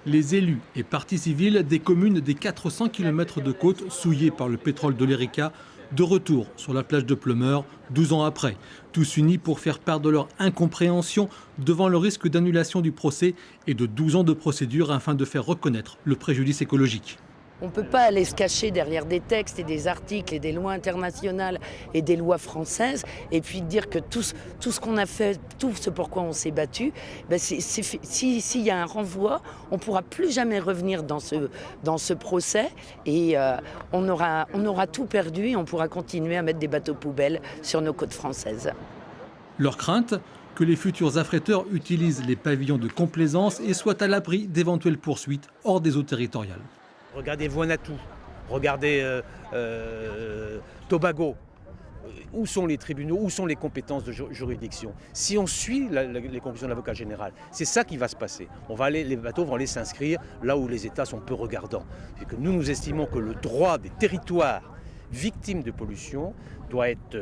Les élus et parties civiles des communes des 400 km de côte souillées par le pétrole de l'Erika, de retour sur la plage de Pleumeur, 12 ans après. Tous unis pour faire part de leur incompréhension devant le risque d'annulation du procès et de 12 ans de procédure afin de faire reconnaître le préjudice écologique. On ne peut pas aller se cacher derrière des textes et des articles et des lois internationales et des lois françaises et puis dire que tout ce qu'on a fait, tout ce pourquoi on s'est battu, s'il y a un renvoi, on ne pourra plus jamais revenir dans ce procès et on aura tout perdu et on pourra continuer à mettre des bateaux poubelles sur nos côtes françaises. Leur crainte, que les futurs affréteurs utilisent les pavillons de complaisance et soient à l'abri d'éventuelles poursuites hors des eaux territoriales. Regardez Vanuatu, regardez Tobago. Où sont les tribunaux, où sont les compétences de juridiction? Si on suit les conclusions de l'avocat général, c'est ça qui va se passer. Les bateaux vont aller s'inscrire là où les États sont peu regardants. C'est que nous estimons que le droit des territoires victimes de pollution doit être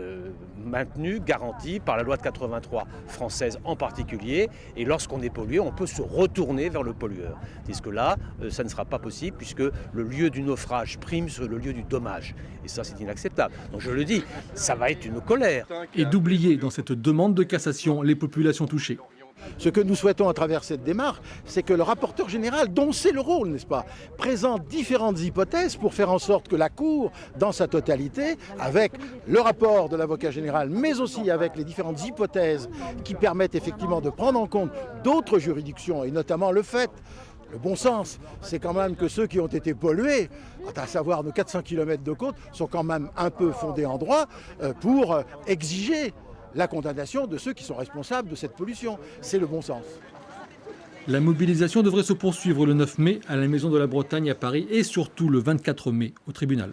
maintenu, garanti par la loi de 83 française en particulier. Et lorsqu'on est pollué, on peut se retourner vers le pollueur. Tandis que là, ça ne sera pas possible puisque le lieu du naufrage prime sur le lieu du dommage. Et ça, c'est inacceptable. Donc je le dis, ça va être une colère. Et d'oublier dans cette demande de cassation les populations touchées. Ce que nous souhaitons à travers cette démarche, c'est que le rapporteur général, dont c'est le rôle, n'est-ce pas, présente différentes hypothèses pour faire en sorte que la Cour, dans sa totalité, avec le rapport de l'avocat général, mais aussi avec les différentes hypothèses qui permettent effectivement de prendre en compte d'autres juridictions, et notamment le fait, le bon sens, c'est quand même que ceux qui ont été pollués, à savoir nos 400 km de côte, sont quand même un peu fondés en droit pour exiger la condamnation de ceux qui sont responsables de cette pollution. C'est le bon sens. La mobilisation devrait se poursuivre le 9 mai à la Maison de la Bretagne à Paris et surtout le 24 mai au tribunal.